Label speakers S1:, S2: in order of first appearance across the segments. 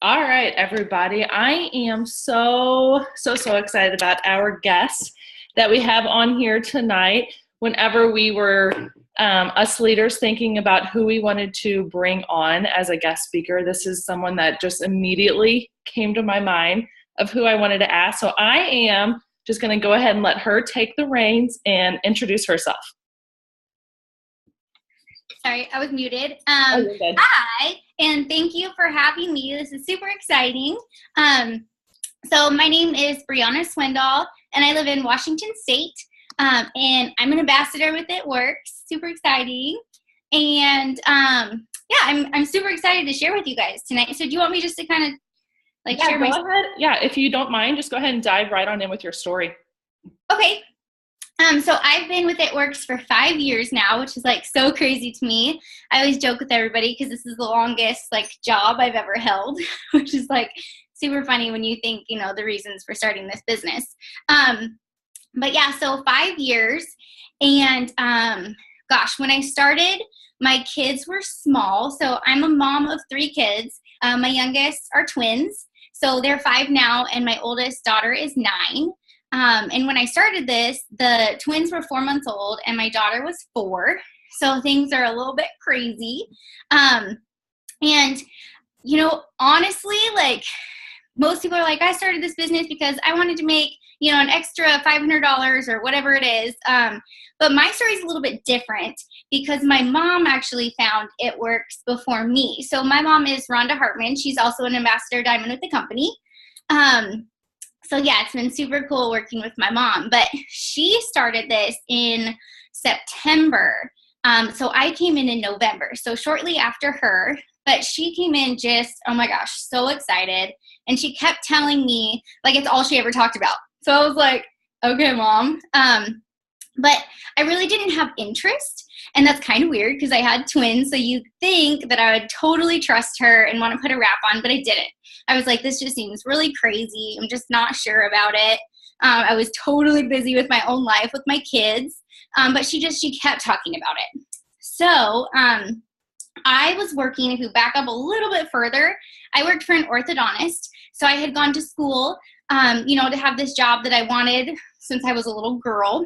S1: All right, everybody. I am so excited about our guests that we have on here tonight. Whenever we were, us leaders, thinking about who we wanted to bring on as a guest speaker, this is someone that just immediately came to my mind of who I wanted to ask. So I am just going to go ahead and let her take the reins and introduce herself.
S2: Sorry, I was muted.
S1: You're good.
S2: Hi, and thank you for having me. This is super exciting. So my name is Brianna Swindahl, and I live in Washington State, and I'm an ambassador with It Works. Super exciting. And yeah, I'm super excited to share with you guys tonight. So do you want me just to kind of share my
S1: go ahead. Yeah, if you don't mind, just go ahead and dive right on in with your story.
S2: Okay. So I've been with It Works for 5 years now, which is so crazy to me. I always joke with everybody because this is the longest job I've ever held, which is super funny when you think, the reasons for starting this business. But yeah, so 5 years. And gosh, when I started, my kids were small. So I'm a mom of 3 kids. My youngest are twins. So they're 5 now, and my oldest daughter is 9. And when I started this, the twins were 4 months old and my daughter was 4. So things are a little bit crazy. And, honestly, most people are I started this business because I wanted to make, an extra $500 or whatever it is. But my story is a little bit different because my mom actually found It Works before me. So my mom is Rhonda Hartman. She's also an ambassador diamond with the company. So yeah, it's been super cool working with my mom, but she started this in September. So I came in November, so shortly after her, but she came in just, oh my gosh, so excited. And she kept telling me it's all she ever talked about. So I was like, okay, Mom. But I really didn't have interest. And that's kind of weird because I had twins. So you'd think that I would totally trust her and want to put a wrap on, but I didn't. I was like, this just seems really crazy. I'm just not sure about it. I was totally busy with my own life with my kids. But she kept talking about it. So I was working, if you back up a little bit further, I worked for an orthodontist. So I had gone to school, to have this job that I wanted since I was a little girl.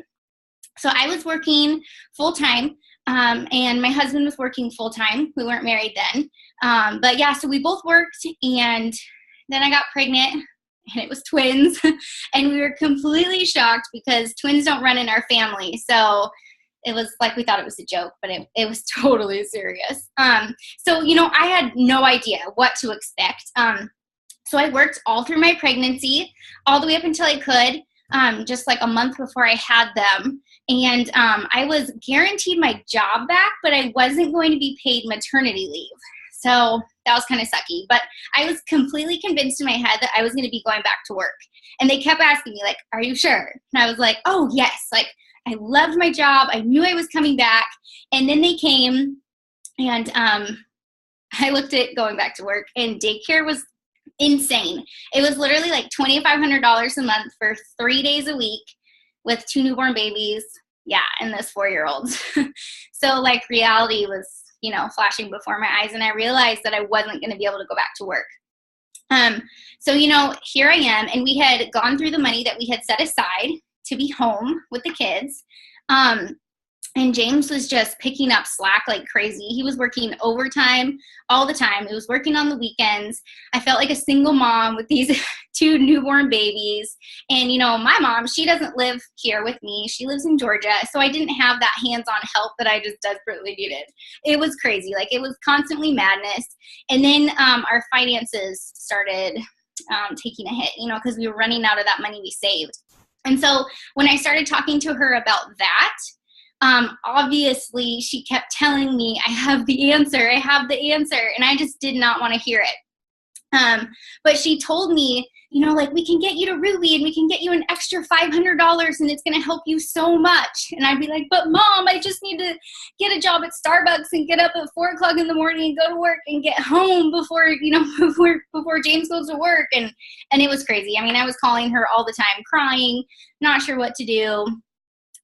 S2: So I was working full-time, and my husband was working full-time. We weren't married then. But yeah, so we both worked, and then I got pregnant, and it was twins. And we were completely shocked because twins don't run in our family. So it was we thought it was a joke, but it was totally serious. So, I had no idea what to expect. So I worked all through my pregnancy, all the way up until I could. Just a month before I had them. And I was guaranteed my job back, but I wasn't going to be paid maternity leave. So that was kind of sucky. But I was completely convinced in my head that I was going to be going back to work. And they kept asking me, are you sure? And I was like, oh, yes. I loved my job. I knew I was coming back. And then they came, and I looked at going back to work, and daycare was insane. It was literally $2,500 a month for 3 days a week with 2 newborn babies. Yeah, and this 4-year-old. So reality was, flashing before my eyes, and I realized that I wasn't going to be able to go back to work. So, here I am, and we had gone through the money that we had set aside to be home with the kids. And James was just picking up slack like crazy. He was working overtime all the time. He was working on the weekends. I felt like a single mom with these 2 newborn babies. And, my mom, she doesn't live here with me. She lives in Georgia. So I didn't have that hands-on help that I just desperately needed. It was crazy. It was constantly madness. And then our finances started taking a hit, because we were running out of that money we saved. And so when I started talking to her about that, obviously she kept telling me, I have the answer, and I just did not want to hear it. But she told me, we can get you to Ruby, and we can get you an extra $500, and it's going to help you so much. And I'd be like, but Mom, I just need to get a job at Starbucks and get up at 4 o'clock in the morning and go to work and get home before James goes to work. And it was crazy. I mean, I was calling her all the time, crying, not sure what to do.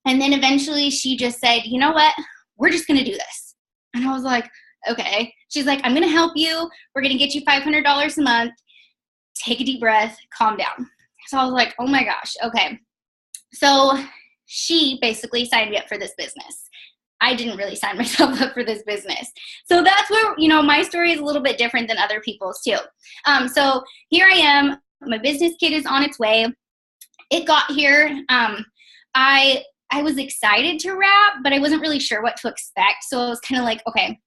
S2: And then eventually she just said, you know what, we're just going to do this. And I was like, okay. She's like, I'm going to help you. We're going to get you $500 a month. Take a deep breath, calm down. So I was like, oh my gosh. Okay. So she basically signed me up for this business. I didn't really sign myself up for this business. So that's where, my story is a little bit different than other people's too. So here I am. My business kit is on its way. It got here. I was excited to wrap, but I wasn't really sure what to expect. So I was kind of like, okay,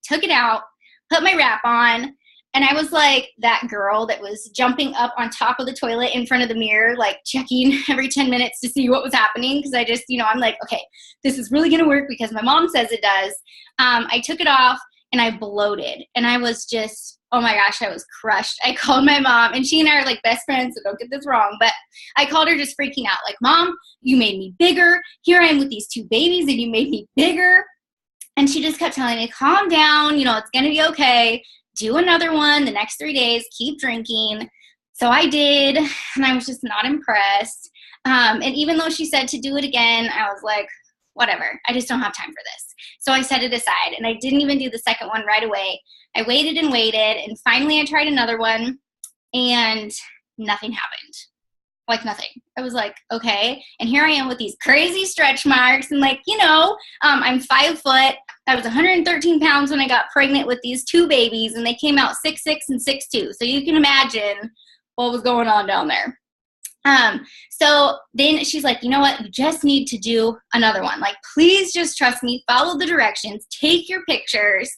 S2: took it out, put my wrap on. And I was like that girl that was jumping up on top of the toilet in front of the mirror, like checking every 10 minutes to see what was happening. Because I just, I'm like, okay, this is really going to work because my mom says it does. I took it off and I bloated. And I was just, oh my gosh, I was crushed. I called my mom, and she and I are like best friends, so don't get this wrong. But I called her just freaking out, like, Mom, you made me bigger. Here I am with these 2 babies and you made me bigger. And she just kept telling me, calm down, it's going to be okay. Do another one the next 3 days, keep drinking. So I did, and I was just not impressed. And even though she said to do it again, I was like, whatever, I just don't have time for this. So I set it aside, and I didn't even do the second one right away. I waited and waited, and finally I tried another one, and nothing happened. Like nothing. I was like, okay. And here I am with these crazy stretch marks, and like, I'm 5 foot. I was 113 pounds when I got pregnant with these 2 babies, and they came out 6'6" and 6'2". So you can imagine what was going on down there. So then she's like, you know what? You just need to do another one. Like, please just trust me, follow the directions, take your pictures.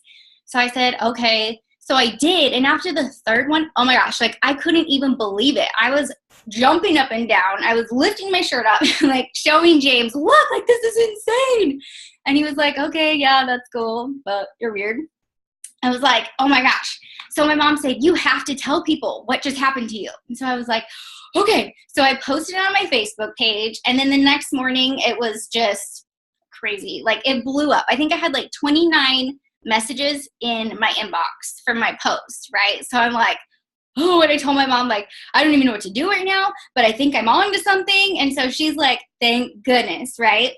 S2: So I said, okay. So I did. And after the 3rd one, oh my gosh, like I couldn't even believe it. I was jumping up and down. I was lifting my shirt up, like showing James, look, like this is insane. And he was like, okay, yeah, that's cool, but you're weird. I was like, oh my gosh. So my mom said, you have to tell people what just happened to you. And so I was like, okay. So I posted it on my Facebook page. And then the next morning it was just crazy. Like it blew up. I think I had like 29 messages in my inbox from my post, right? So I'm like, oh, and I told my mom, like, I don't even know what to do right now, but I think I'm on to something. And so she's like, thank goodness, right?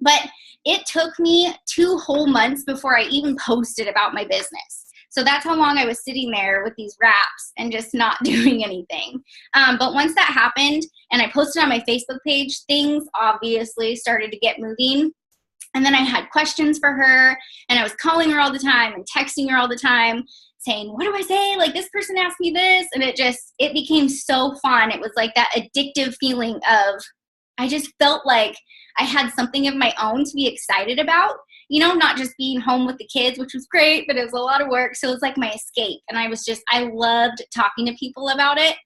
S2: But it took me 2 whole months before I even posted about my business. So that's how long I was sitting there with these wraps and just not doing anything. But once that happened and I posted on my Facebook page, things obviously started to get moving. And then I had questions for her, and I was calling her all the time and texting her all the time saying, what do I say? Like, this person asked me this. And it became so fun. It was like that addictive feeling of, I just felt like I had something of my own to be excited about, not just being home with the kids, which was great, but it was a lot of work. So it was like my escape. And I loved talking to people about it.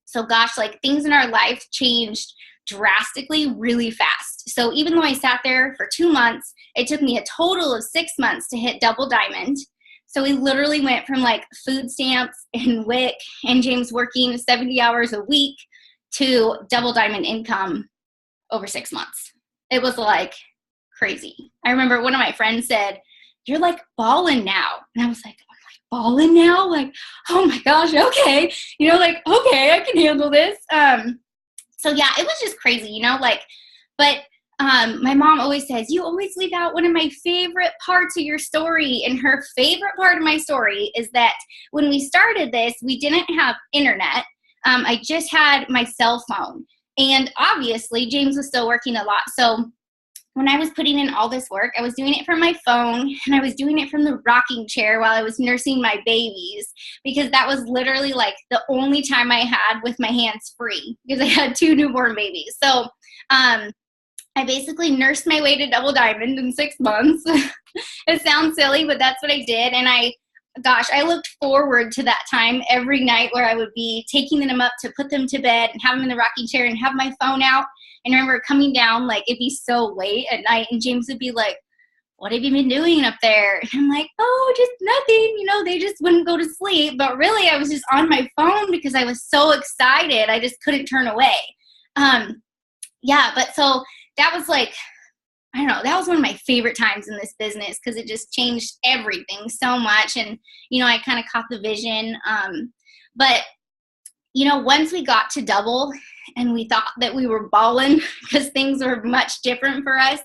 S2: So gosh, like things in our life changed drastically really fast. So even though I sat there for 2 months, it took me a total of 6 months to hit double diamond. So we literally went from like food stamps and WIC and James working 70 hours a week to double diamond income over 6 months. It was like crazy. I remember one of my friends said, you're like balling now. And I was like, balling now? Like, oh my gosh, okay. Like, okay, I can handle this. So yeah, it was just crazy, but my mom always says, you always leave out one of my favorite parts of your story. And her favorite part of my story is that when we started this, we didn't have internet. I just had my cell phone. And obviously, James was still working a lot. So when I was putting in all this work, I was doing it from my phone, and I was doing it from the rocking chair while I was nursing my babies, because that was literally like the only time I had with my hands free, because I had 2 newborn babies. So I basically nursed my way to double diamond in 6 months. It sounds silly, but that's what I did. And I looked forward to that time every night where I would be taking them up to put them to bed and have them in the rocking chair and have my phone out. And I remember coming down, like, it'd be so late at night, and James would be like, what have you been doing up there? And I'm like, oh, just nothing. They just wouldn't go to sleep. But really, I was just on my phone because I was so excited. I just couldn't turn away. But so that was like, I don't know, that was one of my favorite times in this business because it just changed everything so much. And, I kind of caught the vision. But once we got to double and we thought that we were balling because things were much different for us,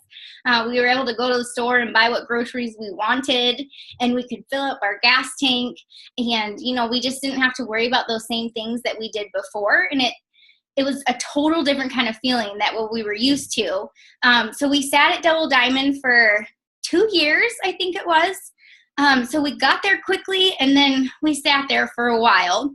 S2: We were able to go to the store and buy what groceries we wanted, and we could fill up our gas tank. And, we just didn't have to worry about those same things that we did before. And it was a total different kind of feeling that what we were used to. So we sat at Double Diamond for 2 years, I think it was. So we got there quickly, and then we sat there for a while.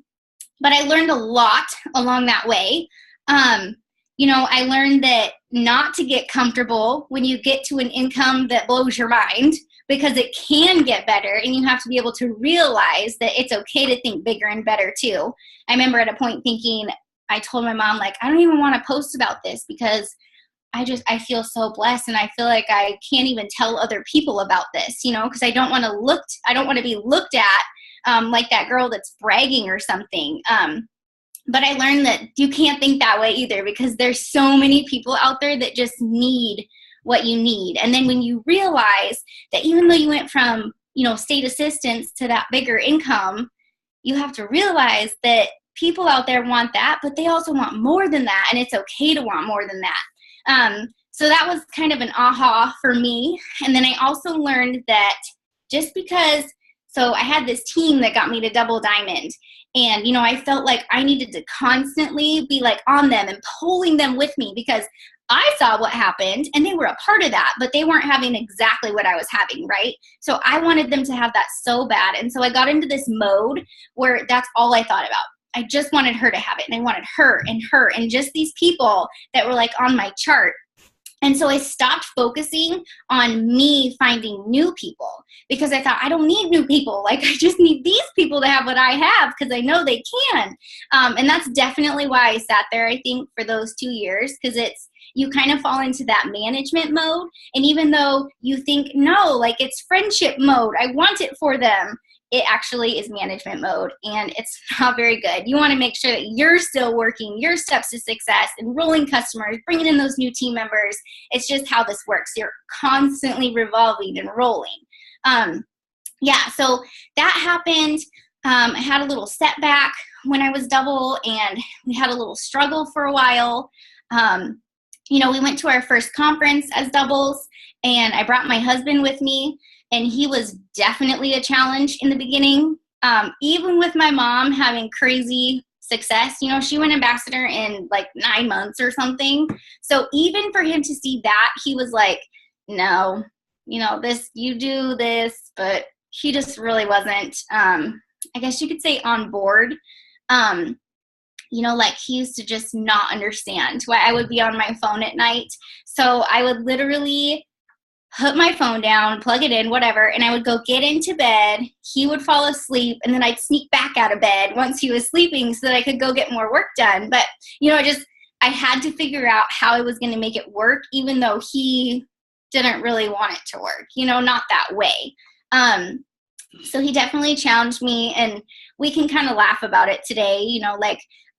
S2: But I learned a lot along that way. I learned that not to get comfortable when you get to an income that blows your mind, because it can get better, and you have to be able to realize that it's okay to think bigger and better too. I remember at a point thinking, I told my mom, I don't even want to post about this because I feel so blessed, and I feel like I can't even tell other people about this, because I don't want to be looked at like that girl that's bragging or something. But I learned that you can't think that way either, because there's so many people out there that just need what you need. And then when you realize that even though you went from, state assistance to that bigger income, you have to realize that people out there want that, but they also want more than that. And it's okay to want more than that. So that was kind of an aha for me. And then I also learned that so I had this team that got me to Double Diamond. And, I felt like I needed to constantly be on them and pulling them with me, because I saw what happened and they were a part of that, but they weren't having exactly what I was having, right? So I wanted them to have that so bad. And so I got into this mode where that's all I thought about. I just wanted her to have it, and I wanted her and just these people that were on my chart. And so I stopped focusing on me finding new people, because I thought, I don't need new people. I just need these people to have what I have, because I know they can. And that's definitely why I sat there, I think, for those 2 years, because you kind of fall into that management mode. And even though you think, no, it's friendship mode, I want it for them, it actually is management mode, and it's not very good. You want to make sure that you're still working your steps to success, enrolling customers, bringing in those new team members. It's just how this works. You're constantly revolving and rolling. So that happened. I had a little setback when I was double, and we had a little struggle for a while. We went to our first conference as doubles, and I brought my husband with me. And he was definitely a challenge in the beginning. Even with my mom having crazy success, she went ambassador in 9 months or something. So even for him to see that, he was like, no, this, you do this, but he just really wasn't, I guess you could say, on board. He used to just not understand why I would be on my phone at night. So I would literally put my phone down, plug it in, whatever, and I would go get into bed. He would fall asleep, and then I'd sneak back out of bed once he was sleeping so that I could go get more work done. But, I had to figure out how I was going to make it work, even though he didn't really want it to work, not that way. So he definitely challenged me, and we can kind of laugh about it today,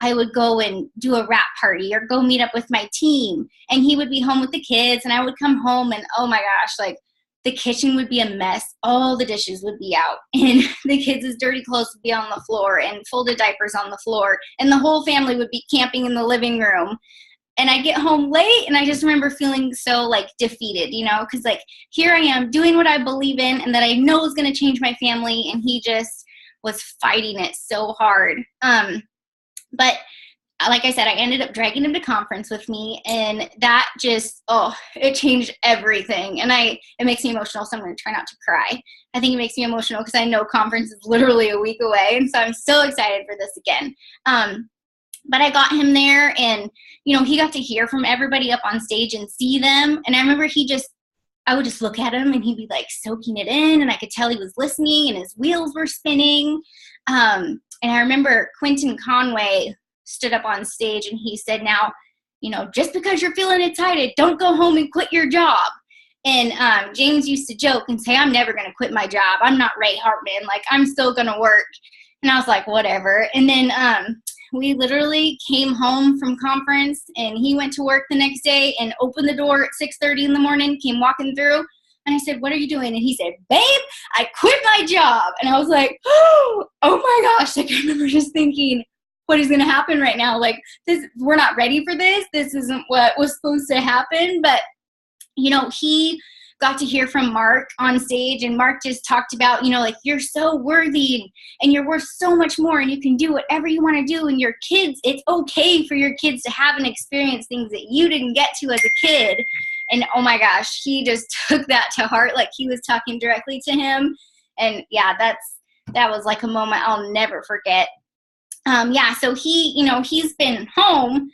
S2: I would go and do a wrap party or go meet up with my team, and he would be home with the kids, and I would come home, and oh my gosh, the kitchen would be a mess. All the dishes would be out, and the kids' dirty clothes would be on the floor, and folded diapers on the floor, and the whole family would be camping in the living room. And I get home late, and I just remember feeling so defeated, because here I am doing what I believe in and that I know is going to change my family, and he just was fighting it so hard. But like I said, I ended up dragging him to conference with me, and that just, it changed everything. And it makes me emotional, so I'm going to try not to cry. I think it makes me emotional because I know conference is literally a week away, and so I'm so excited for this again. But I got him there, and, he got to hear from everybody up on stage and see them. And I remember I would just look at him, and he'd be soaking it in, and I could tell he was listening, and his wheels were spinning. And I remember Quentin Conway stood up on stage, and he said, now, just because you're feeling excited, don't go home and quit your job. And James used to joke and say, I'm never going to quit my job. I'm not Ray Hartman. I'm still going to work. And I was like, whatever. And then we literally came home from conference, and he went to work the next day and opened the door at 6:30 in the morning, came walking through. And I said, what are you doing? And he said, babe, I quit my job. And I was like, oh my gosh. I remember just thinking, what is going to happen right now? We're not ready for this. This isn't what was supposed to happen. But he got to hear from Mark on stage, and Mark just talked about, like, you're so worthy and you're worth so much more and you can do whatever you want to do. And your kids, it's okay for your kids to have and experience things that you didn't get to as a kid. And oh my gosh, he just took that to heart. Like he was talking directly to him. And yeah, that was like a moment I'll never forget. So he's been home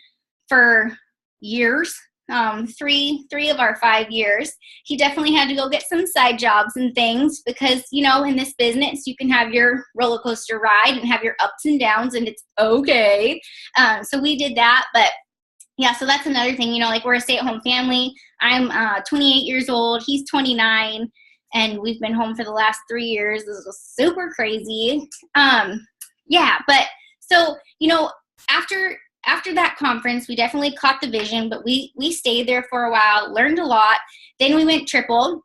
S2: for years. 3 of our 5 years. He definitely had to go get some side jobs and things because, in this business, you can have your roller coaster ride and have your ups and downs, and it's okay. So we did that. But yeah, so that's another thing, like we're a stay-at-home family. I'm 28 years old. He's 29, and we've been home for the last 3 years. This is super crazy. But so, after that conference, we definitely caught the vision, but we stayed there for a while, learned a lot. Then we went triple,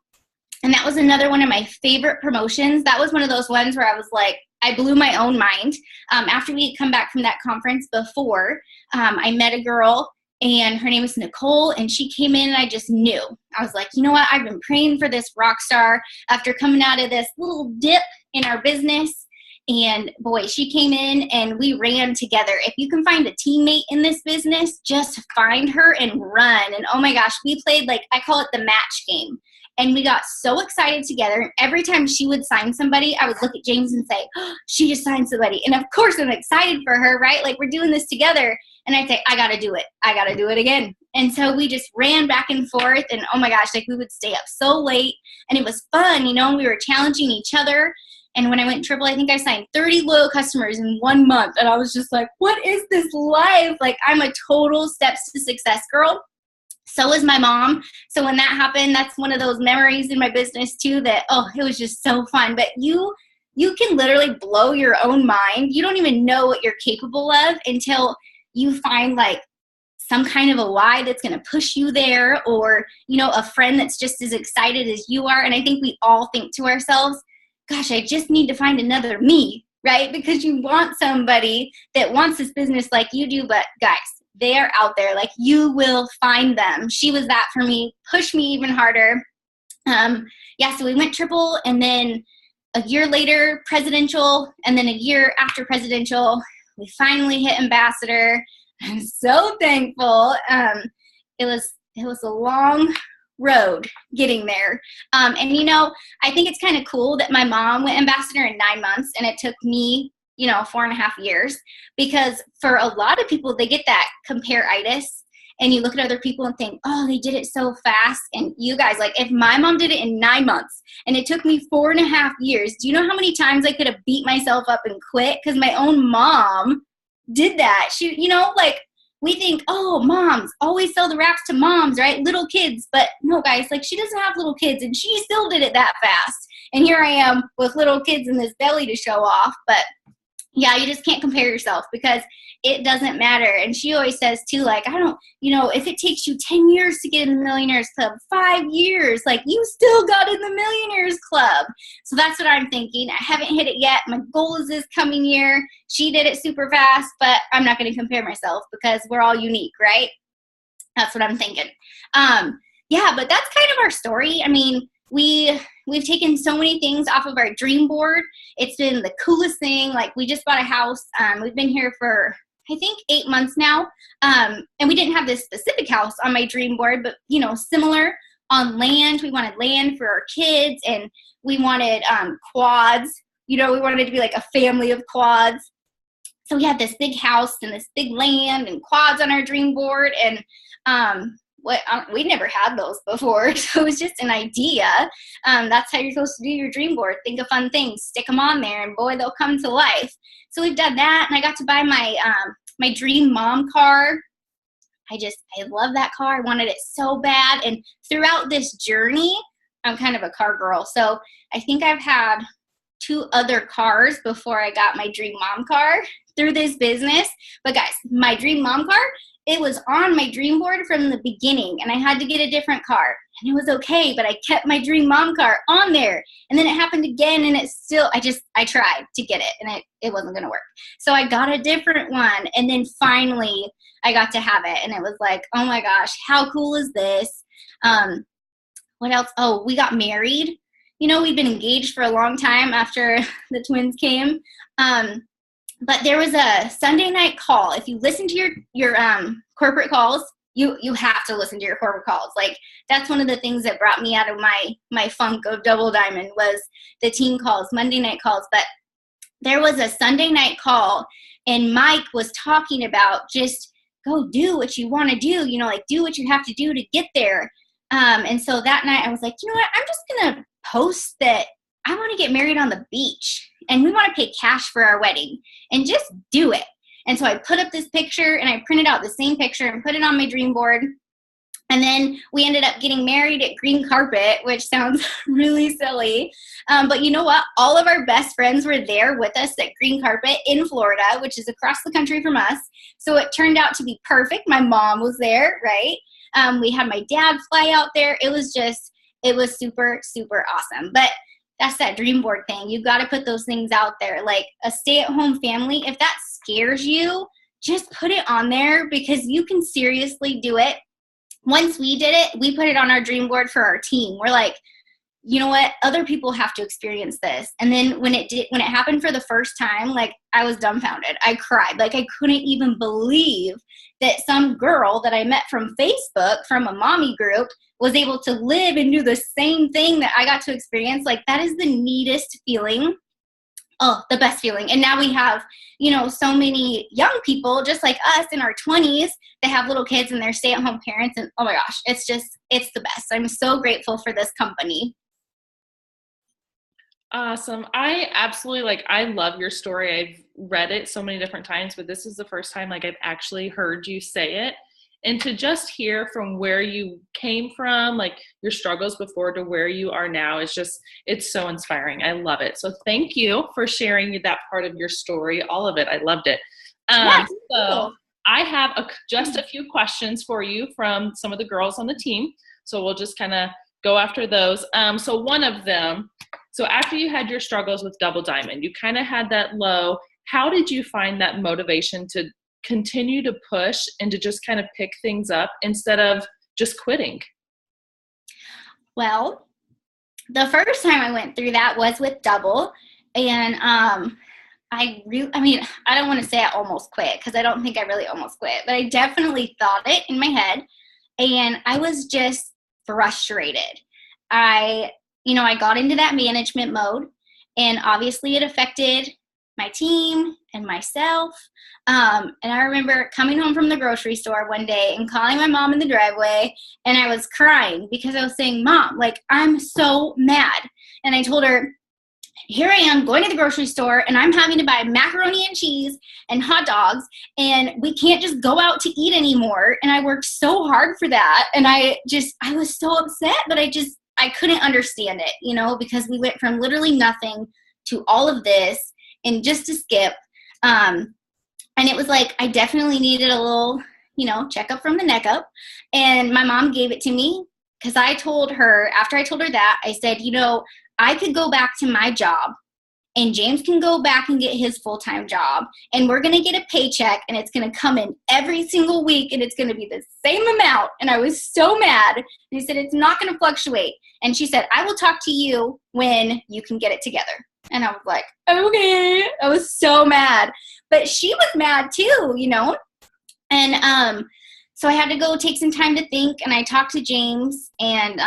S2: and that was another one of my favorite promotions. That was one of those ones where I was like, I blew my own mind. After we had come back from that conference before, I met a girl, and her name was Nicole, and she came in, and I just knew. I was like, you know what? I've been praying for this rock star after coming out of this little dip in our business. And boy, she came in and we ran together. If you can find a teammate in this business, just find her and run. And oh my gosh, we played I call it the match game. And we got so excited together. And every time she would sign somebody, I would look at James and say, oh, she just signed somebody. And of course I'm excited for her, right? Like we're doing this together. And I'd say, I got to do it. I got to do it again. And so we just ran back and forth. And oh my gosh, we would stay up so late. And it was fun, we were challenging each other. And when I went triple, I think I signed 30 loyal customers in 1 month. And I was just like, what is this life? I'm a total steps to success girl. So is my mom. So when that happened, that's one of those memories in my business too that, it was just so fun. But you can literally blow your own mind. You don't even know what you're capable of until you find some kind of a why that's going to push you there, or, a friend that's just as excited as you are. And I think we all think to ourselves, gosh, I just need to find another me, right? Because you want somebody that wants this business like you do, but guys, they are out there. You will find them. She was that for me, pushed me even harder. So we went triple, and then a year later, presidential, and then a year after presidential, we finally hit ambassador. I'm so thankful. It was a long road getting there. I think it's kind of cool that my mom went ambassador in 9 months and it took me, 4.5 years, because for a lot of people, they get that compare-itis and you look at other people and think, oh, they did it so fast. And you guys, if my mom did it in 9 months and it took me 4.5 years, do you know how many times I could have beat myself up and quit? Because my own mom did that. She, we think, oh, moms, always sell the wraps to moms, right? Little kids. But no, guys, she doesn't have little kids, and she still did it that fast. And here I am with little kids in this belly to show off. But yeah, you just can't compare yourself because it doesn't matter. And she always says too, I don't, if it takes you 10 years to get in the Millionaires Club, 5 years, you still got in the Millionaires Club. So that's what I'm thinking. I haven't hit it yet. My goal is this coming year. She did it super fast, but I'm not going to compare myself because we're all unique, right? That's what I'm thinking. But that's kind of our story. I mean, we've taken so many things off of our dream board. It's been the coolest thing. We just bought a house. We've been here for, I think, 8 months now. And we didn't have this specific house on my dream board, but, similar on land. We wanted land for our kids, and we wanted quads. We wanted to be a family of quads. So we had this big house and this big land and quads on our dream board. And we never had those before, so it was just an idea. That's how you're supposed to do your dream board. Think of fun things, stick them on there, and boy, they'll come to life. So we've done that, and I got to buy my my dream mom car. I love that car. I wanted it so bad, and throughout this journey, I'm kind of a car girl. So I think I've had 2 other cars before I got my dream mom car through this business. But guys, my dream mom car, it was on my dream board from the beginning, and I had to get a different car, and it was okay, but I kept my dream mom car on there. And then it happened again, and it's still, I tried to get it, and it wasn't going to work. So I got a different one, and then finally I got to have it, and it was oh my gosh, how cool is this? What else? Oh, we got married. We'd been engaged for a long time after the twins came. But there was a Sunday night call. If you listen to your corporate calls, you have to listen to your corporate calls. Like, that's one of the things that brought me out of my funk of Double Diamond was the team calls, Monday night calls. But there was a Sunday night call, and Mike was talking about just go do what you want to do, like do what you have to do to get there. And so that night I was like, you know what, I'm just going to post that I want to get married on the beach and we want to pay cash for our wedding and just do it. And so I put up this picture and I printed out the same picture and put it on my dream board. And then we ended up getting married at green carpet, which sounds really silly. But you know what? All of our best friends were there with us at green carpet in Florida, which is across the country from us. So it turned out to be perfect. My mom was there, right? We had my dad fly out there. It was super, super awesome. But that's that dream board thing. You got to put those things out there. Like a stay-at-home family, if that scares you, just put it on there because you can seriously do it. Once we did it, we put it on our dream board for our team. We're like, you know what? Other people have to experience this. And then when it happened for the first time, like I was dumbfounded. I cried. Like I couldn't even believe that some girl that I met from Facebook from a mommy group was able to live and do the same thing that I got to experience. Like that is the neatest feeling. Oh, the best feeling. And now we have, so many young people just like us in our 20s that have little kids and they're stay-at-home parents. And oh my gosh, it's the best. I'm so grateful for this company.
S1: Awesome. I absolutely I love your story. I've read it so many different times, but this is the first time I've actually heard you say it. And to just hear from where you came from, like your struggles before to where you are now is it's so inspiring. I love it. So thank you for sharing that part of your story, all of it. I loved it. So I have just a few questions for you from some of the girls on the team. So we'll just kind of go after those. So one of them, so after you had your struggles with Double Diamond, you kind of had that low. How did you find that motivation to continue to push and to just kind of pick things up instead of just quitting?
S2: Well, the first time I went through that was with Double. And I don't want to say I almost quit because I don't think I really almost quit, but I definitely thought it in my head. And I was just frustrated. I got into that management mode, and obviously it affected my team and myself. And I remember coming home from the grocery store one day and calling my mom in the driveway, and I was crying because I was saying, Mom, I'm so mad. And I told her, here I am going to the grocery store and I'm having to buy macaroni and cheese and hot dogs, and we can't just go out to eat anymore. And I worked so hard for that. And I was so upset, but I couldn't understand it, because we went from literally nothing to all of this in just a skip. And it was I definitely needed a little, checkup from the neck up. And my mom gave it to me because I told her, after I told her that, I said, I could go back to my job and James can go back and get his full-time job, and we're going to get a paycheck, and it's going to come in every single week, and it's going to be the same amount. And I was so mad. And he said, it's not going to fluctuate. And she said, I will talk to you when you can get it together. And I was like, okay. I was so mad. But she was mad too, And so I had to go take some time to think, and I talked to James, and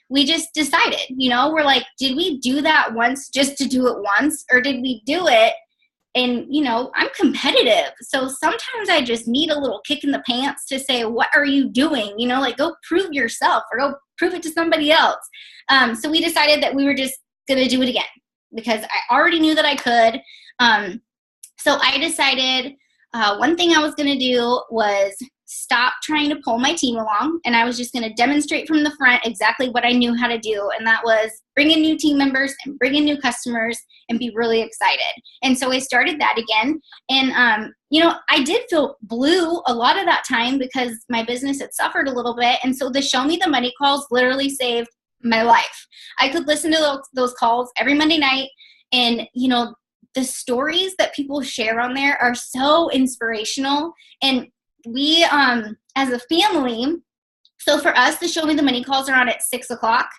S2: we just decided, we're like, did we do that once just to do it once, or did we do it? And, I'm competitive. So sometimes I just need a little kick in the pants to say, what are you doing? Go prove yourself or go prove it to somebody else. So we decided that we were just going to do it again because I already knew that I could. So I decided one thing I was going to do was stop trying to pull my team along, and I was just going to demonstrate from the front exactly what I knew how to do, and that was bring in new team members and bring in new customers and be really excited. And so I started that again, and I did feel blue a lot of that time because my business had suffered a little bit, and so the Show Me the Money calls literally saved my life. I could listen to those calls every Monday night, and the stories that people share on there are so inspirational. And we, as a family, So for us, the show me the money calls are on at 6 o'clock,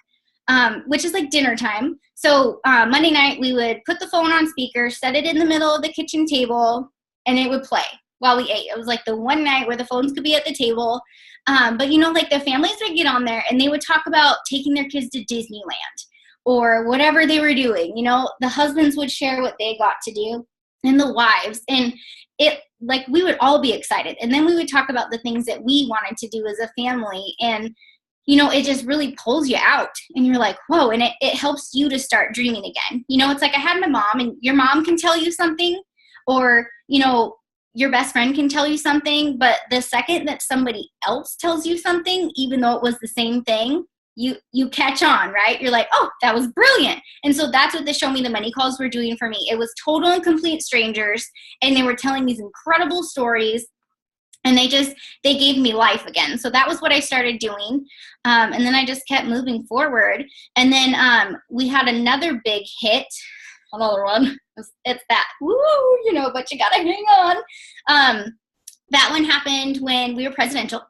S2: which is like dinner time. So Monday night, we would put the phone on speaker, set it in the middle of the kitchen table, and it would play while we ate. It was like the one night where the phones could be at the table. But, you know, like the families would get on there and they would talk about taking their kids to Disneyland or whatever they were doing. You know, the husbands would share what they got to do and the wives. And it, like, we would all be excited. And then we would talk about the things that we wanted to do as a family. And, you know, it just really pulls you out and you're like, whoa, and it helps you to start dreaming again. You know, it's like I had my mom, and your mom can tell you something, or, you know, your best friend can tell you something, but the second that somebody else tells you something, even though it was the same thing, you catch on, right? You're like, oh, that was brilliant. And so that's what the show me the money calls were doing for me. It was total and complete strangers, and they were telling these incredible stories, and they gave me life again. So that was what I started doing. And then I just kept moving forward. And then we had another big hit, another one. It's that, woo, you know, but you gotta hang on. That one happened when we were presidential.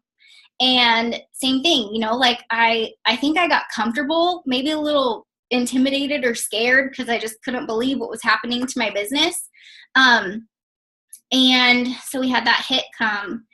S2: And same thing, you know, like I think I got comfortable, maybe a little intimidated or scared because I just couldn't believe what was happening to my business. And so we had that hit come,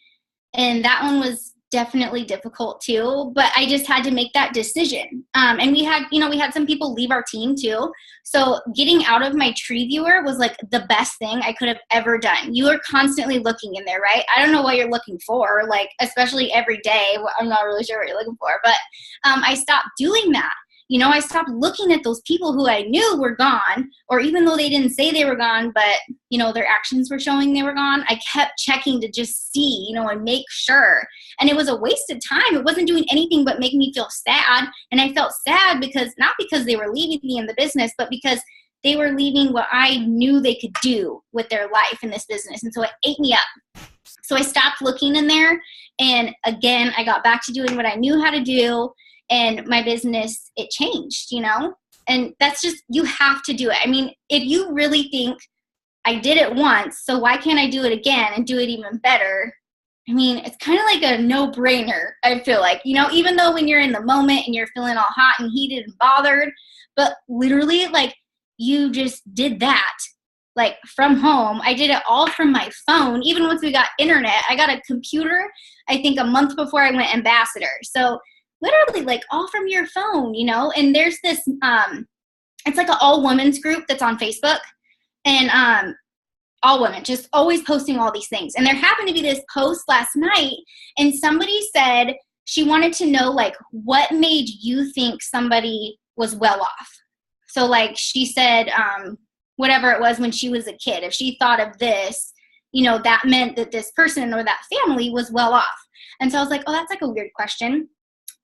S2: and that one was definitely difficult too, but I just had to make that decision. And we had some people leave our team too. So getting out of my tree viewer was like the best thing I could have ever done. You are constantly looking in there, right? I don't know what you're looking for, like, especially every day. I'm not really sure what you're looking for, but I stopped doing that. You know, I stopped looking at those people who I knew were gone, or even though they didn't say they were gone, but, you know, their actions were showing they were gone. I kept checking to just see, you know, and make sure. And it was a waste of time. It wasn't doing anything but make me feel sad. And I felt sad not because they were leaving me in the business, but because they were leaving what I knew they could do with their life in this business. And so it ate me up. So I stopped looking in there. And again, I got back to doing what I knew how to do. And my business, it changed, you know, and that's just, you have to do it. I mean, if you really think I did it once, so why can't I do it again and do it even better? I mean, it's kind of like a no-brainer, I feel like, you know, even though when you're in the moment and you're feeling all hot and heated and bothered, but literally, like, you just did that, like, from home. I did it all from my phone. Even once we got internet, I got a computer, I think a month before I went ambassador. So literally, like, all from your phone, you know. And there's this it's like an all women's group that's on Facebook, and all women just always posting all these things. And there happened to be this post last night, and somebody said she wanted to know, like, what made you think somebody was well off. So, like, she said whatever it was when she was a kid, if she thought of this, you know, that meant that this person or that family was well off. And so I was like, oh, that's like a weird question.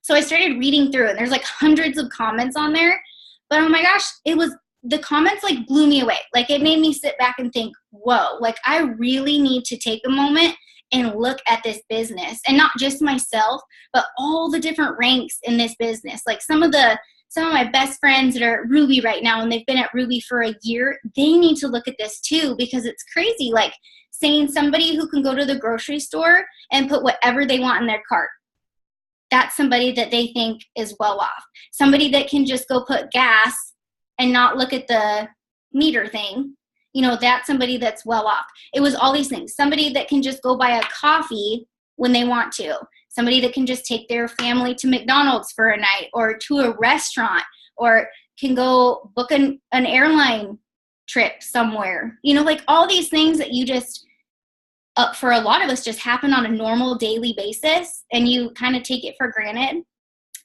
S2: So I started reading through, and there's like hundreds of comments on there, but oh my gosh, the comments like blew me away. Like, it made me sit back and think, whoa, like, I really need to take a moment and look at this business, and not just myself, but all the different ranks in this business. Like some of my best friends that are at Ruby right now, and they've been at Ruby for a year, they need to look at this too, because it's crazy. Like, saying somebody who can go to the grocery store and put whatever they want in their cart, that's somebody that they think is well off. Somebody that can just go put gas and not look at the meter thing, you know, that's somebody that's well off. It was all these things. Somebody that can just go buy a coffee when they want to. Somebody that can just take their family to McDonald's for a night, or to a restaurant, or can go book an airline trip somewhere. You know, like, all these things that you just, for a lot of us, just happen on a normal daily basis, and you kind of take it for granted.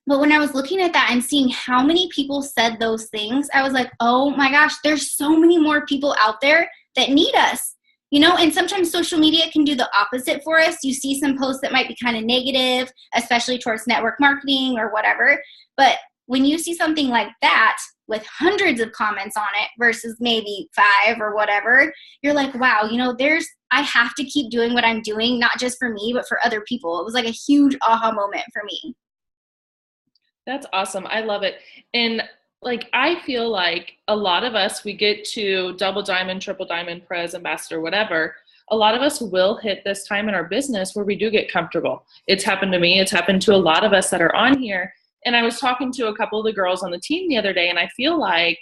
S2: But when I was looking at that and seeing how many people said those things, I was like, oh my gosh, there's so many more people out there that need us, you know. And sometimes social media can do the opposite for us. You see some posts that might be kind of negative, especially towards network marketing or whatever. But when you see something like that with hundreds of comments on it versus maybe 5 or whatever, you're like, wow, you know, I have to keep doing what I'm doing, not just for me, but for other people. It was like a huge aha moment for me.
S1: That's awesome. I love it. And like, I feel like a lot of us, we get to double diamond, triple diamond, prez, ambassador, whatever. a lot of us will hit this time in our business where we do get comfortable. It's happened to me. It's happened to a lot of us that are on here. And I was talking to a couple of the girls on the team the other day, and I feel like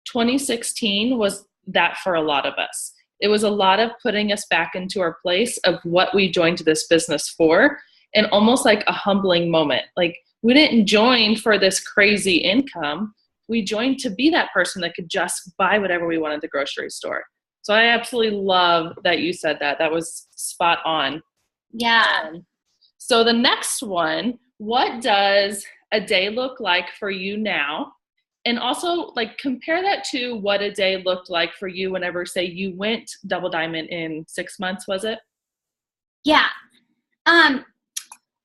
S1: 2016 was that for a lot of us. It was a lot of putting us back into our place of what we joined this business for, and almost like a humbling moment. Like, we didn't join for this crazy income. We joined to be that person that could just buy whatever we want at the grocery store. So I absolutely love that you said that. That was spot on.
S2: Yeah.
S1: So the next one, what does a day look like for you now? And also, like, compare that to what a day looked like for you whenever, say, you went double diamond in 6 months, was it?
S2: Yeah.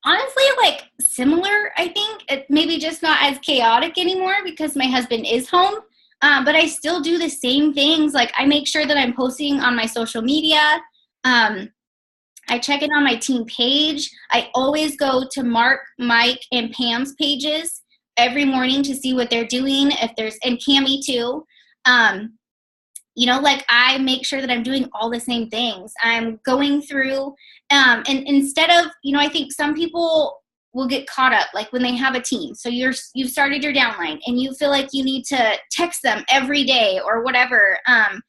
S2: Honestly, like, similar, I think. It maybe just not as chaotic anymore because my husband is home. But I still do the same things. Like, I make sure that I'm posting on my social media. I check in on my team page. I always go to Mark, Mike, and Pam's pages every morning to see what they're doing. And Cammie too. Like, I make sure that I'm doing all the same things. I'm going through, and instead of, I think some people will get caught up, like when they have a team. So you've started your downline and you feel like you need to text them every day or whatever. I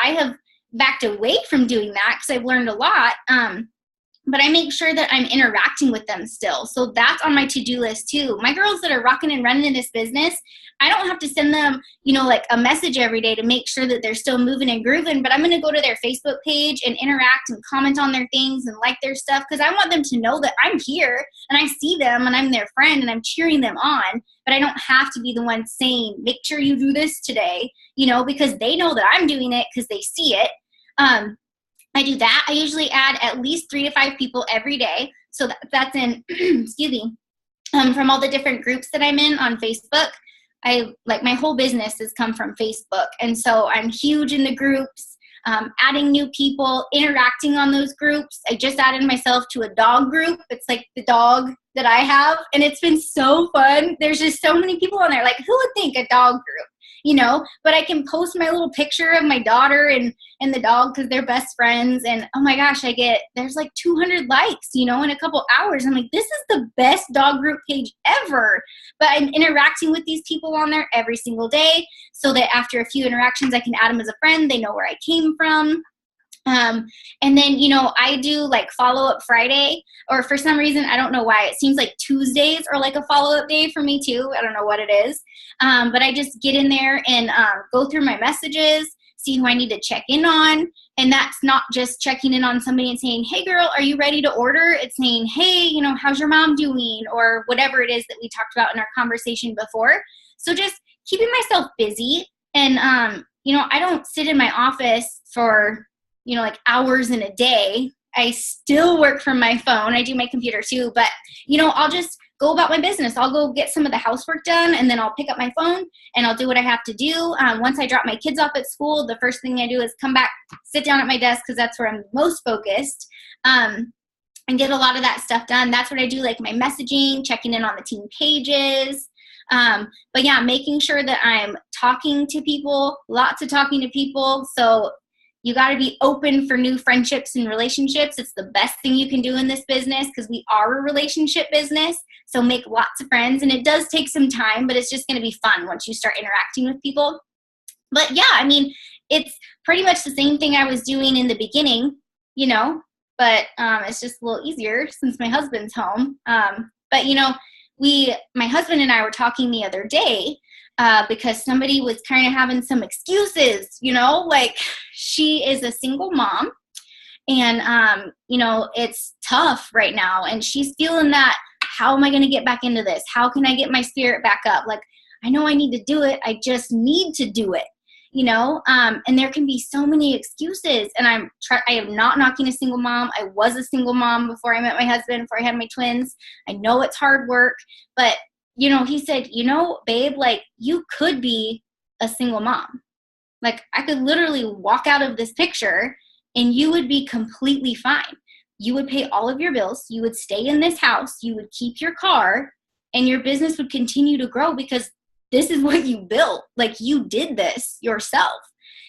S2: have backed away from doing that because I've learned a lot. But I make sure that I'm interacting with them still. So that's on my to-do list too. My girls that are rocking and running in this business, I don't have to send them, like a message every day to make sure that they're still moving and grooving, but I'm going to go to their Facebook page and interact and comment on their things and like their stuff because I want them to know that I'm here and I see them and I'm their friend and I'm cheering them on, but I don't have to be the one saying, make sure you do this today, because they know that I'm doing it because they see it. I do that. I usually add at least 3 to 5 people every day. So that's in, excuse me, from all the different groups that I'm in on Facebook. My whole business has come from Facebook. And so I'm huge in the groups, adding new people, interacting on those groups. I just added myself to a dog group. It's like the dog that I have. And it's been so fun. There's just so many people on there. Like, who would think a dog group? But I can post my little picture of my daughter and the dog because they're best friends. And oh my gosh, there's like 200 likes, in a couple hours. I'm like, this is the best dog group page ever. But I'm interacting with these people on there every single day so that after a few interactions, I can add them as a friend. They know where I came from. And then, I do like follow-up Friday, or for some reason, I don't know why, it seems like Tuesdays are like a follow-up day for me too. I don't know what it is. But I just get in there and go through my messages, see who I need to check in on. And that's not just checking in on somebody and saying, hey girl, are you ready to order? It's saying, hey, how's your mom doing? Or whatever it is that we talked about in our conversation before. So just keeping myself busy. And, I don't sit in my office for like hours in a day. I still work from my phone. I do my computer too, but I'll just go about my business. I'll go get some of the housework done and then I'll pick up my phone and I'll do what I have to do. Once I drop my kids off at school, the first thing I do is come back, sit down at my desk because that's where I'm most focused, and get a lot of that stuff done. That's what I do, like my messaging, checking in on the team pages. But yeah, making sure that I'm talking to people, lots of talking to people. So you got to be open for new friendships and relationships. It's the best thing you can do in this business because we are a relationship business. So make lots of friends. And it does take some time, but it's just going to be fun once you start interacting with people. But yeah, it's pretty much the same thing I was doing in the beginning, but it's just a little easier since my husband's home. But my husband and I were talking the other day because somebody was kind of having some excuses, like she is a single mom and, it's tough right now. And she's feeling that, how am I going to get back into this? How can I get my spirit back up? Like, I know I need to do it. I just need to do it, and there can be so many excuses. And I am not knocking a single mom. I was a single mom before I met my husband, before I had my twins. I know it's hard work, but he said, babe, like you could be a single mom. Like I could literally walk out of this picture and you would be completely fine. You would pay all of your bills. You would stay in this house. You would keep your car and your business would continue to grow because this is what you built. Like you did this yourself,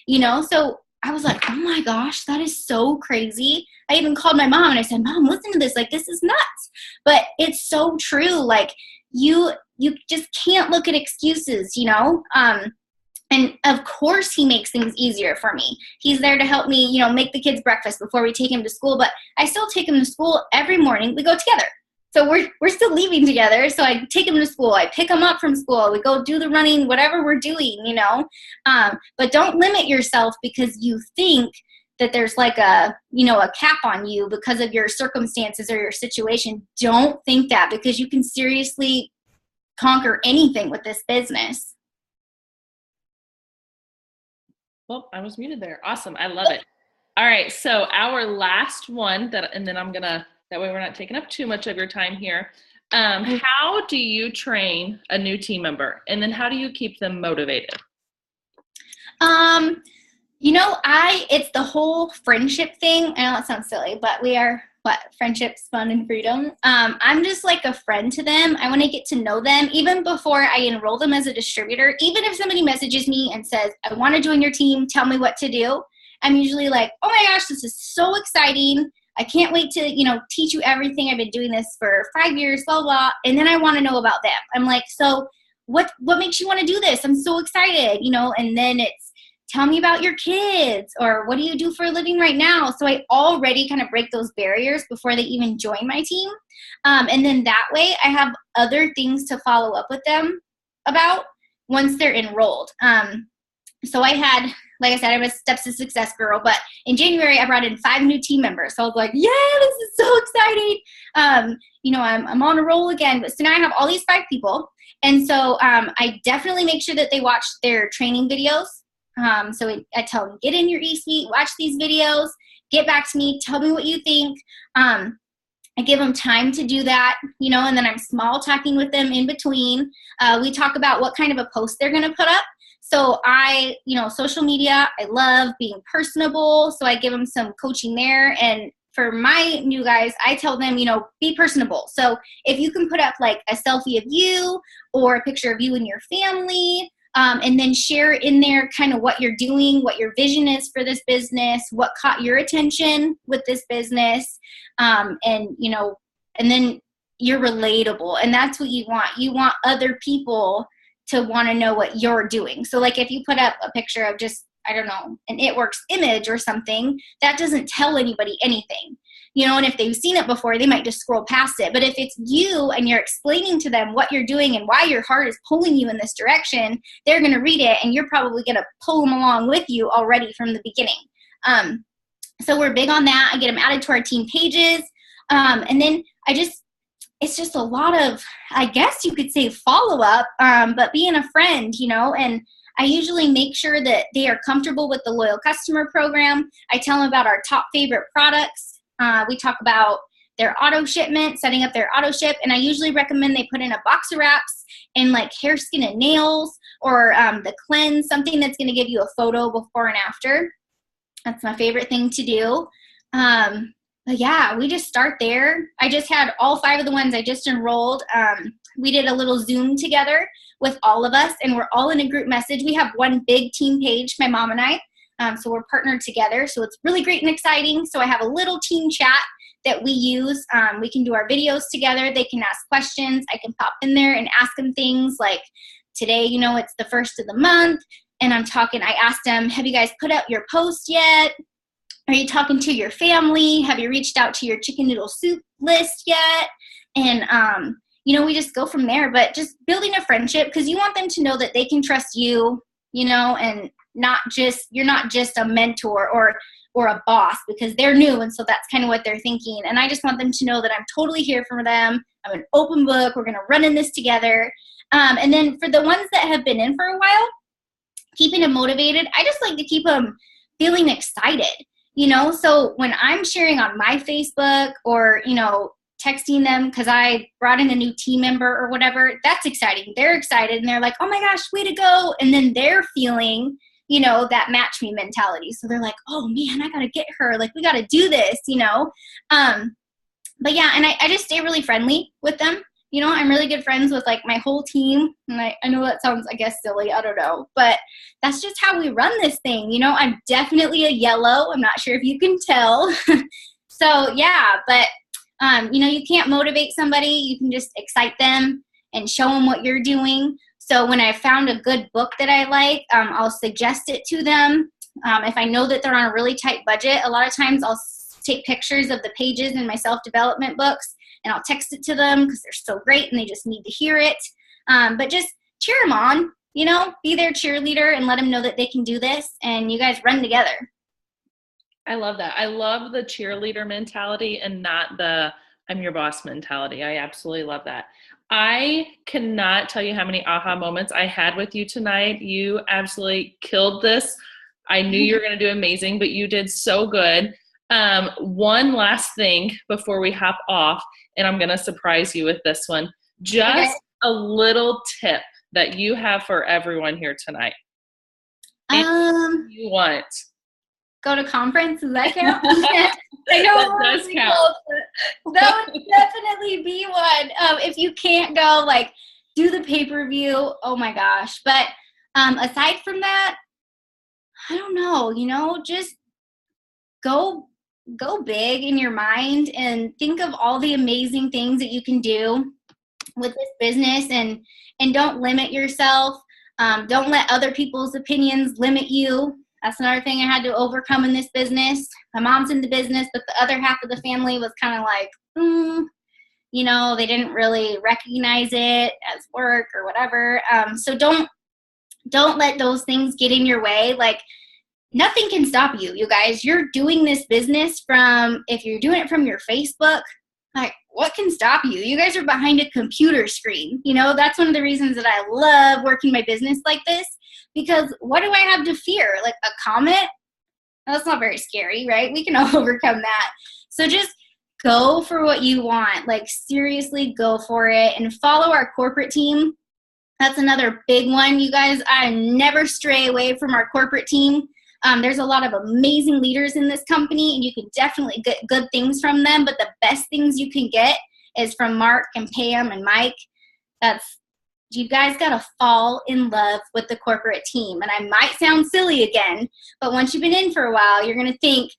S2: so I was like, oh my gosh, that is so crazy. I even called my mom and I said, Mom, listen to this. Like, this is nuts. But it's so true. Like, you just can't look at excuses, you know? And of course he makes things easier for me. He's there to help me, you know, make the kids breakfast before we take him to school. But I still take him to school every morning. We go together. So we're still leaving together. So I take him to school. I pick him up from school. We go do the running, whatever we're doing, you know. But don't limit yourself because you think that there's like a, you know, a cap on you because of your circumstances or your situation. Don't think that, because you can seriously conquer anything with this business.
S1: Well, I was muted there. Awesome. I love it. All right. So our last one and then that way we're not taking up too much of your time here. How do you train a new team member? And then how do you keep them motivated?
S2: You know, it's the whole friendship thing. I know that sounds silly, but we are friendships, fun, and freedom. I'm just like a friend to them. I want to get to know them even before I enroll them as a distributor. Even if somebody messages me and says, I want to join your team, tell me what to do. I'm usually like, oh my gosh, this is so exciting. I can't wait to, you know, teach you everything. I've been doing this for 5 years, blah, blah. And then I want to know about them. I'm like, so what makes you want to do this? I'm so excited, you know, and then it's, tell me about your kids, or what do you do for a living right now? So I already kind of break those barriers before they even join my team. And then that way I have other things to follow up with them about once they're enrolled. So I had, like I said, I'm a Steps to Success girl, but in January I brought in 5 new team members. So I was like, yeah, this is so exciting. You know, I'm on a roll again. But so now I have all these 5 people. And so I definitely make sure that they watch their training videos. So I tell them, get in your eSuite, watch these videos, get back to me, tell me what you think. I give them time to do that, you know, and then I'm small talking with them in between. We talk about what kind of a post they're going to put up. So you know, social media, I love being personable. So I give them some coaching there. And for my new guys, I tell them, you know, be personable. So if you can put up like a selfie of you or a picture of you and your family, and then share in there kind of what you're doing, what your vision is for this business, what caught your attention with this business, and, you know, and then you're relatable. And that's what you want. You want other people to want to know what you're doing. So like if you put up a picture of just, I don't know, an It Works image or something, that doesn't tell anybody anything. You know, and if they've seen it before, they might just scroll past it. But if it's you and you're explaining to them what you're doing and why your heart is pulling you in this direction, they're going to read it and you're probably going to pull them along with you already from the beginning. So we're big on that. I get them added to our team pages. And then it's just a lot of, I guess you could say follow-up, but being a friend, you know, and I usually make sure that they are comfortable with the loyal customer program. I tell them about our top favorite products. We talk about their auto shipment, setting up their auto ship, and I usually recommend they put in a box of wraps and like hair, skin, and nails, or the cleanse, something that's going to give you a photo before and after. That's my favorite thing to do. But yeah, we just start there. I just had all 5 of the ones I just enrolled. We did a little Zoom together with all of us, and we're all in a group message. We have one big team page, my mom and I. So we're partnered together. So it's really great and exciting. So I have a little team chat that we use. We can do our videos together. They can ask questions. I can pop in there and ask them things like today, you know, it's the 1st of the month. And I asked them, have you guys put out your post yet? Are you talking to your family? Have you reached out to your chicken noodle soup list yet? And, you know, we just go from there. But just building a friendship, because you want them to know that they can trust you, you know, and you're not just a mentor or a boss, because they're new. And so that's kind of what they're thinking. And I just want them to know that I'm totally here for them. I'm an open book. We're going to run in this together. And then for the ones that have been in for a while, keeping them motivated, I just like to keep them feeling excited, you know? So when I'm sharing on my Facebook or, you know, texting them because I brought in a new team member or whatever, that's exciting. They're excited and they're like, oh my gosh, way to go. And then they're feeling, you know, that match me mentality. So they're like, oh man, I got to get her. Like, we got to do this, you know? But yeah, and I just stay really friendly with them. You know, I'm really good friends with like my whole team. And I know that sounds, I guess, silly. I don't know. But that's just how we run this thing. You know, I'm definitely a yellow. I'm not sure if you can tell. So yeah, but you know, you can't motivate somebody. You can just excite them and show them what you're doing. So when I found a good book that I like, I'll suggest it to them. If I know that they're on a really tight budget, a lot of times I'll take pictures of the pages in my self-development books and I'll text it to them because they're so great and they just need to hear it. But just cheer them on, you know, be their cheerleader and let them know that they can do this, and you guys run together.
S1: I love that. I love the cheerleader mentality and not the I'm your boss mentality. I absolutely love that. I cannot tell you how many aha moments I had with you tonight. You absolutely killed this. I knew you were going to do amazing, but you did so good. One last thing before we hop off, and I'm going to surprise you with this one. Just a little tip that you have for everyone here tonight. You want.
S2: Go to conference, does that count? I know
S1: that does count.
S2: That would definitely be one. If you can't go, like, do the pay-per-view. Oh my gosh. But aside from that, I don't know, you know, just go big in your mind and think of all the amazing things that you can do with this business, and don't limit yourself. Don't let other people's opinions limit you. That's another thing I had to overcome in this business. My mom's in the business, but the other half of the family was kind of like, you know, they didn't really recognize it as work or whatever. So don't let those things get in your way. Like, nothing can stop you, you guys. You're doing this business if you're doing it from your Facebook, like, what can stop you? You guys are behind a computer screen. You know, that's one of the reasons that I love working my business like this. Because what do I have to fear? Like a comment? That's not very scary, right? We can overcome that. So just go for what you want. Like, seriously, go for it. And follow our corporate team. That's another big one, you guys. I never stray away from our corporate team. There's a lot of amazing leaders in this company, and you can definitely get good things from them. But the best things you can get is from Mark and Pam and Mike. You guys got to fall in love with the corporate team. And I might sound silly again, but once you've been in for a while, you're going to think,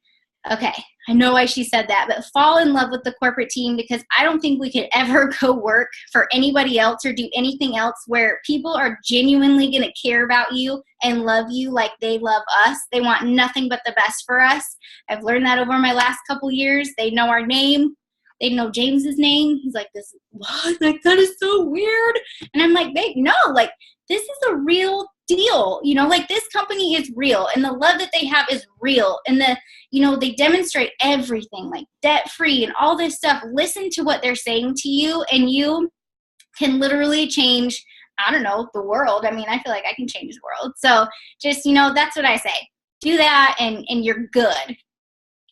S2: okay, I know why she said that, but fall in love with the corporate team, because I don't think we could ever go work for anybody else or do anything else where people are genuinely going to care about you and love you like they love us. They want nothing but the best for us. I've learned that over my last couple years. They know our name. They know James's name. He's like, what? Like, that is so weird. And I'm like, babe, no, like, this is a real deal. You know, like, this company is real, and the love that they have is real. And they demonstrate everything, like debt-free and all this stuff. Listen to what they're saying to you, and you can literally change, I don't know, the world. I mean, I feel like I can change the world. So just, that's what I say. Do that, and you're good.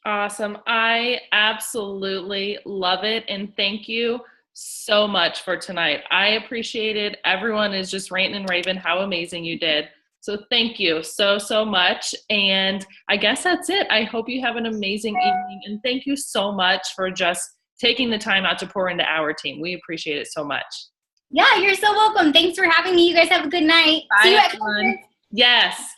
S1: Awesome. I absolutely love it. And thank you so much for tonight. I appreciate it. Everyone is just ranting and raving how amazing you did. So thank you so, so much. And I guess that's it. I hope you have an amazing evening. And thank you so much for just taking the time out to pour into our team. We appreciate it so much.
S2: Yeah, you're so welcome. Thanks for having me. You guys have a good night.
S1: Bye,
S2: See you at
S1: everyone. Yes.